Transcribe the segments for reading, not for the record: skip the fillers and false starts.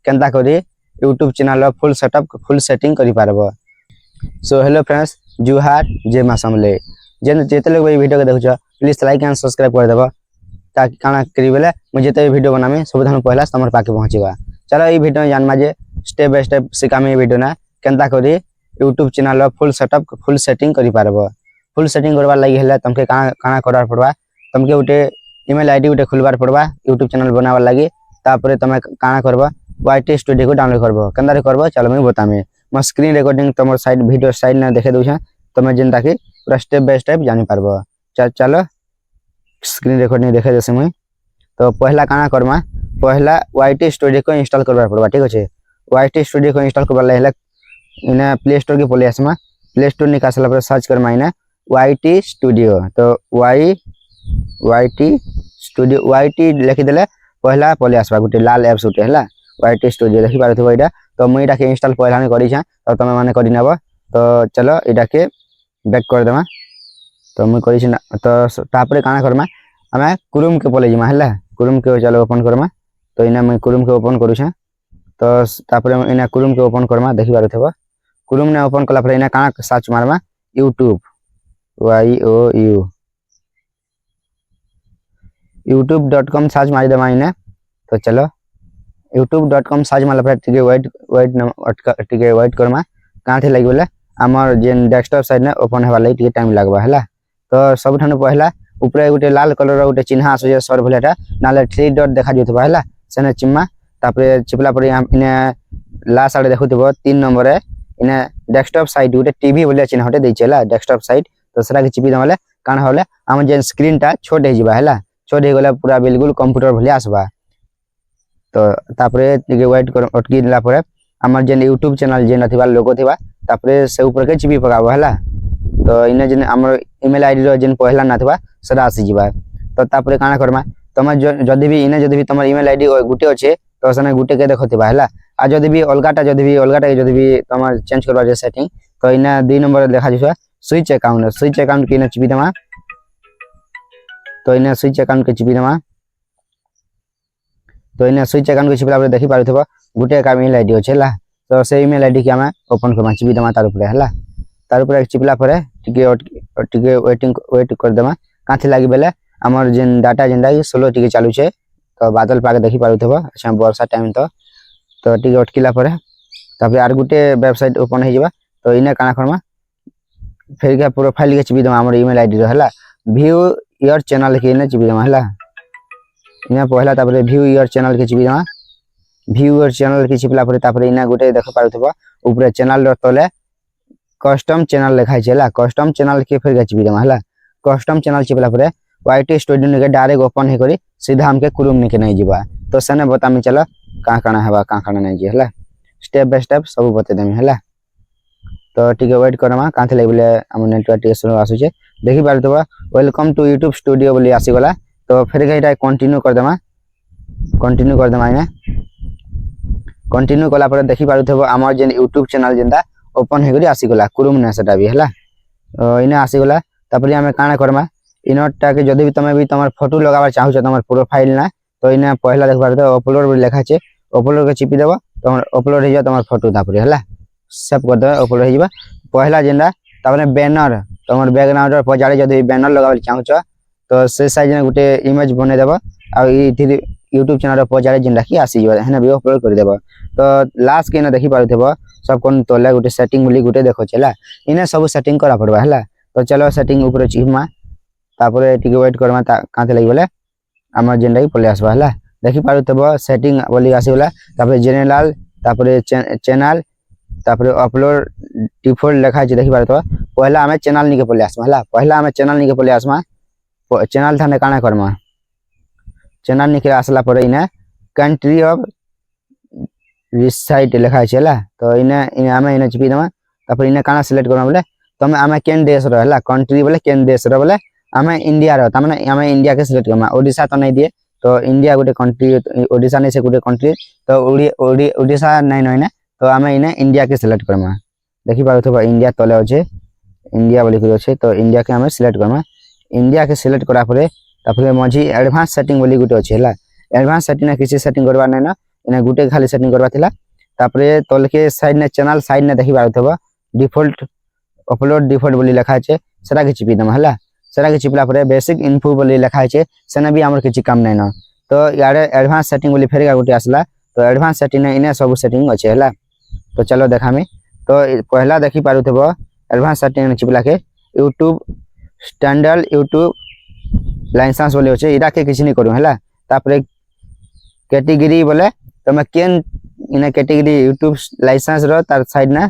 केनता करी YouTube channel full setup full setting करि पारबो। So hello friends, जुहार जय मां समले। जेते लोग वीडियो के देखुछ प्लीज लाइक एंड सब्सक्राइब कर देबो ताकि काना करी बेले मु जेते वीडियो बनामी सब धन पहला तमर पाके पहुंचीबा। चलो ई वीडियो में जानबा जे स्टेप बाय स्टेप सिखामी वीडियो ना केनता करी YouTube channel full setup full setting करि पारबो। फुल सेटिंग करबा लागि हेले तमके काना करबार पड़बा, तमके उटे ईमेल आईडी उटे खुलबार पड़बा यूट्यूब चैनल बनावा लागि। तापरे तमे काना करबो YT स्टूडियो को डाउनलोड करबो। केनता करबो चलो मैं बतामी। म स्क्रीन रिकॉर्डिंग तमर साइड वीडियो साइड ना देखे दउ छ तमे जेनता कि पूरा स्टेप बाय स्टेप जानि पारबो। चलो स्क्रीन रिकॉर्डिंग देखे जैसे मैं तो पहला काना करमा, पहला YT स्टूडियो को इंस्टॉल करबार पड़बा। ठीक अछि, YT स्टूडियो को इंस्टॉल करबा लागि इने प्ले स्टोर के पले आसमा। प्ले स्टोर निकासला पर सर्च करमा इने YT स्टूडियो। तो YT स्टूडियो YT लिखि देले पहला पले आसबा गुटे लाल एप्स उठे हला YT स्टूडियो देखि पारथबो एटा। तो मुई एटा के इंस्टॉल पहला ने करि छ तो तमे माने करि नेबो। तो चलो एटा के बैक कर देमा। तो मुई करि छ तो तापरे काना करमा हमें क्रोम के पले जिमा हला। क्रोम के चलो ओपन करमा। तो इने मुई क्रोम के ओपन करू छ। तो तापरे इने क्रोम के ओपन करमा देखि पारथबो। क्रोम ने ओपन कला पर इने काना सर्च मारमा YouTube YOU youtube.com सर्च मारि देमा इने। तो चलो youtube.com सर्च मारला पर टिके वेट करमा काथे लागि बोले हमर जेन डेस्कटॉप साइड ने ओपन हेबा लागि टिके टाइम लागबा हला। तो सब ठन पहला ऊपर गुटे लाल कलर गुटे चिन्ह आसो सर भलेटा नाले 3 डॉट देखा जथबा हला सेने चिम्मा। तापरे चिपला पर इने ला साइड देखुतबो 3 नंबर है इने डेस्कटॉप साइड गुटे टीवी बोले चिन्ह हटे दै छला डेस्कटॉप साइड। तो सरा के चिपी दमले कान होले हम जेन स्क्रीन टा छोट हे जिबा हला। छोट हे गेला पूरा बिल्कुल कंप्यूटर भले आसबा। तो तापरे टिके वेट कर अटकी दिला पर हमर जेन YouTube चैनल जेन अथिबा लोगो थिबा तापरे से ऊपर के चिपी पकाबो हला। तो इने जेन हमर ईमेल आईडी रो जेन पहला ना थिबा सदा आसी जिबा। तो तापरे काना करमा तमे जदी भी इने जदी भी तमर ईमेल आईडी गुटे अछि तो सने गुटे के देखथिबा हला। आ जदी भी अलगाटा जदी भी तमर चेंज करबा जे सेटिंग तो इने 2 नंबर देखा जिसबा स्विच अकाउंट के इने चिपी दमा। तो इने स्विच अकाउंट के चिपी दमा। तो इने स्विच अकाउंट के चिपला पर देखि पारथबो गुटे का ईमेल आईडी छला। तो से ईमेल आईडी के हम ओपन करमा चिपी दमा तार ऊपर हला। तार ऊपर चिपला पर टिके वेट कर देमा काथे लागि बेले हमर जेन डाटा जेंदा स्लो टिके चालू छे। तो बादल पाके देखि पारथबो अच्छा वर्षा टाइम तो टिके अटकिला पर तापर आर गुटे वेबसाइट ओपन हे जिबा। तो इने काना करमा फेर के प्रोफाइल के चिपी दमा हमर ईमेल आईडी रहला व्यू योर चैनल के इने चिपी दमा हला। इने पहला तापर व्यू योर चैनल के चिपी दमा। व्यू योर चैनल के चिपला पर तापर इने गुटे देख पारथबो ऊपर चैनल रो तले कस्टम चैनल लिखाइ छला। कस्टम चैनल के फेर के चिपी दमा हला। कस्टम चैनल चिपला पर YT स्टूडियो के डायरेक्ट ओपन हे करी सीधा हमके क्रोम ने के नै जिबा। तो सने बतामी चलो का काना हेबा का काना नै जे हला स्टेप बाय स्टेप सब बते देमी हला। तो टिके वेट करमा काथे लागि बोले हम नेटवर्क टिके स्लो आसु छे देखि पारथबो वेलकम टू YouTube स्टूडियो बोली आसी गला। तो फेर के एटा कंटिन्यू कर देमा इने कंटिन्यू कला पर देखि पारथबो हमर जेन YouTube चैनल जेंदा ओपन हे करी आसी गला क्रोम ने सेटा भी हला। इने आसी गला तापर हमें काना करमा इनटा के जदी भी तमे भी तमर फोटो लगाबा चाहू छ तमर प्रोफाइल ना। तो इने पहला देख पारथबो अपलोड बोली लिखा छे अपलोड के चिपी देबो तमर अपलोड हे जा तमर फोटो तापर हला सेव कर दे अपलोड हे जिबा। पहला जेंदा तापर बैनर तमर बैकग्राउंड पर जारे जदी बैनर लगाबा चाहू छ तो से साइज ने गुटे इमेज बने देबो आ ई YouTube चैनल पर जारे जेंदा की आसी जिबा हेना भी अपलोड कर देबो। तो लास्ट के ने देखि पारथबो सब कोन तोले गुटे सेटिंग बोली गुटे देखो छला इने सब सेटिंग करा पड़बा हला। तो चलो सेटिंग ऊपर चिमा तापर टिके वेट करमा काथे लागि बोले हमर जेंदा की पले आसबा हला। देखि पारथबो सेटिंग बोली आसी गला तापर जनरल तापर चैनल तापर अपलोड डिफॉल्ट लिखा छे देखि पारथबो पहला हमें चैनल नि के पले आसमा हला। पहला हमें चैनल नि के पले आसमा चैनल थाने काना करमा चैनल नि के आसला पर इने कंट्री ऑफ रिसाइड लिखा छेला। तो इने हमें इने चिपी दमा तापर इने काना सिलेक्ट करमा बोले तमे हमें केन देश रहला कंट्री बोले केन देश रो बोले हमें इंडिया रो त माने हमें इंडिया के सिलेक्ट करमा। ओडिशा तो नहीं दिए तो इंडिया गुटे कंट्री ओडिशा नहीं से गुटे कंट्री तो ओडिशा नहीं नइने तो हमें इने इंडिया के सिलेक्ट करमा। देखि पारथबो इंडिया तले अछि इंडिया बोली के अछि। तो इंडिया के हमें सिलेक्ट करमा। इंडिया के सिलेक्ट करा परे तापर मझी एडवांस सेटिंग बोली गुटे अछि हला। एडवांस सेटिंग ना किसी सेटिंग करबा नै ना इने गुटे खाली सेटिंग करबा थिला तापरे तल के साइड ने चैनल साइड ने देखि पारथबो डिफॉल्ट अपलोड डिफॉल्ट बोली लिखा है सेटा के चिपी दम हला सेटा के चिपला परे बेसिक इन्फो बोली लिखा है सेना भी हमर किछि काम नै न तो यारे एडवांस सेटिंग बोली फेर गुटे आसला तो एडवांस सेटिंग ने इने सब सेटिंग अछि हला तो चलो देखामी तो पहला देखि पारुथबो एडवांस सेटिंग चिपला के यूट्यूब स्टैंडर्ड यूट्यूब लाइसेंस बोले अछि इरा के किछि नै करू हला तापरे कैटेगरी बोले तमे केन इने कैटेगरी यूट्यूब लाइसेंस रो तार साइड ना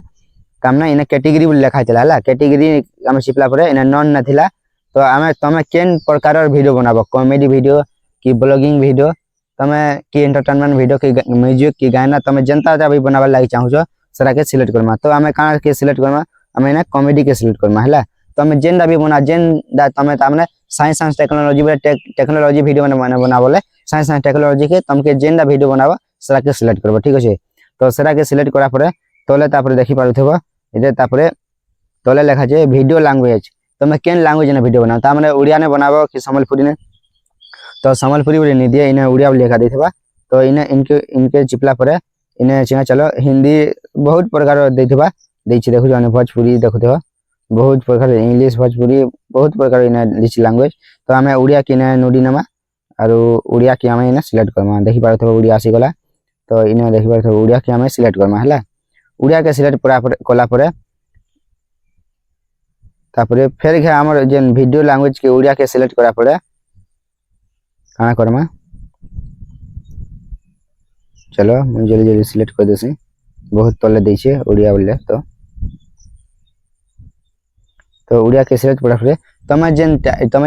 कामना इने कैटेगरी बोली लिखा थिला हला कैटेगरी हम चिपला परे इने नॉन न थिला तो आमे तमे केन प्रकार वीडियो बनाबो कॉमेडी वीडियो की ब्लॉगिंग वीडियो तमे की एंटरटेनमेंट वीडियो की म्यूजिक की गाना तमे जनता जा भी बनाबा लागि चाहू छो सरा के सिलेक्ट करमा तो आमे काना के सिलेक्ट करमा आमे ने कॉमेडी के सिलेक्ट करमा हला तमे जेन भी बना जेन तमे तामने साइंस एंड टेक्नोलॉजी बोले टेक्नोलॉजी वीडियो बना बोले साइंस एंड टेक्नोलॉजी के तमके जेन वीडियो बनाबो सरा के सिलेक्ट करबो ठीक अछि तो सरा के सिलेक्ट करा परे तोले तापरे देखि पारुथबो इदे तापरे तोले लिखा छै वीडियो लैंग्वेज तमे केन लैंग्वेज ने वीडियो बनाओ तामने उड़िया ने बनाबो कि सम्बलपुरी ने तो सम्बलपुरी बोले नहीं दिए इने उड़िया लिखा देथबा तो इने इनके चिपला परे इने छिया चलो हिंदी बहुत प्रकार देथबा दै छी देखु जाने भोजपुरी देखुथबा बहुत प्रकार इंग्लिश भोजपुरी बहुत प्रकार इने लिच लैंग्वेज तो हमें उड़िया किने नोडी नमा आरो उड़िया के हमें इने सिलेक्ट करमा देखि पारथबा उड़िया आसी गला तो इने देखि पारथबा उड़िया के हमें सिलेक्ट करमा हला उड़िया के सिलेक्ट पूरा कोला परे तापरे फेर के हमर जेन वीडियो लैंग्वेज के उड़िया के सिलेक्ट करा पड़े काना करमा चलो मैं जल्दी जल्दी सिलेक्ट कर देसी बहुत तले दै छै उड़िया बोले तो उड़िया के सिलेक्ट करा पड़े तमे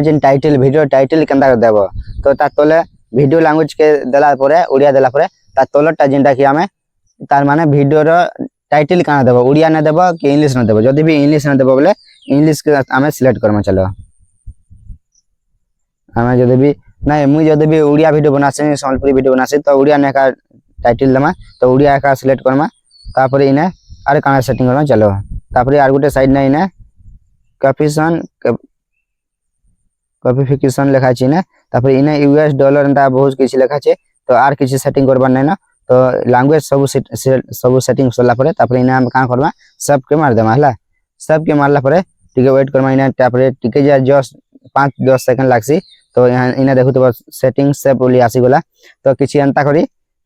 जेन टाइटल वीडियो टाइटल केंदा देबो तो ता तले वीडियो लैंग्वेज के देला परे उड़िया देला परे ता तलटा जेनटा कि हमें तार माने वीडियो रो टाइटल काना देबो उड़िया न देबो कि इंग्लिश न देबो जदी भी इंग्लिश न देबो बोले इंग्लिश के हमें सिलेक्ट करमा चलो हमें जदी भी नहीं मुई जदी भी उड़िया वीडियो बनासे सम्बलपुरी वीडियो बनासे तो उड़िया ने का टाइटल दमा तो उड़िया का सिलेक्ट करमा तापर इने आरे काना सेटिंग करमा चलो तापर आर गुटे साइड ने इने कॉपीफिकेशन लिखा छै ने तापर इने यूएस डॉलर एंता बहुत किछ लिखा छै तो आर किछ सेटिंग करबा नै ना तो लैंग्वेज सब सेटिंग करला परे तापर इने हम का करबा सब के मार देमा हला सब के मारला परे ठीक है वेट करमा इने तापर ठीक है जस्ट 5-10 सेकंड लागसी तो यहाँ इने देखु तो सेटिंग सब बोली आसी गला तो किछि अंता करी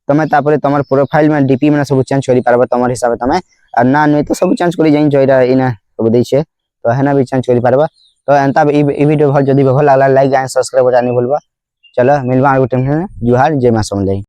तमे तापर तमर प्रोफाइल में डीपी में सब चेंज करि पारबो तमर हिसाब तमे ना नै तो सब चेंज करि जाइन जोइरा इने सब दै छै तो हेना भी चेंज करि पारबो तो अंता ई वीडियो भल जदी भल लागला लाइक एंड सब्सक्राइब करनी भूलबा चलो मिलबा आगु टाइम में जुहार जय मां समले।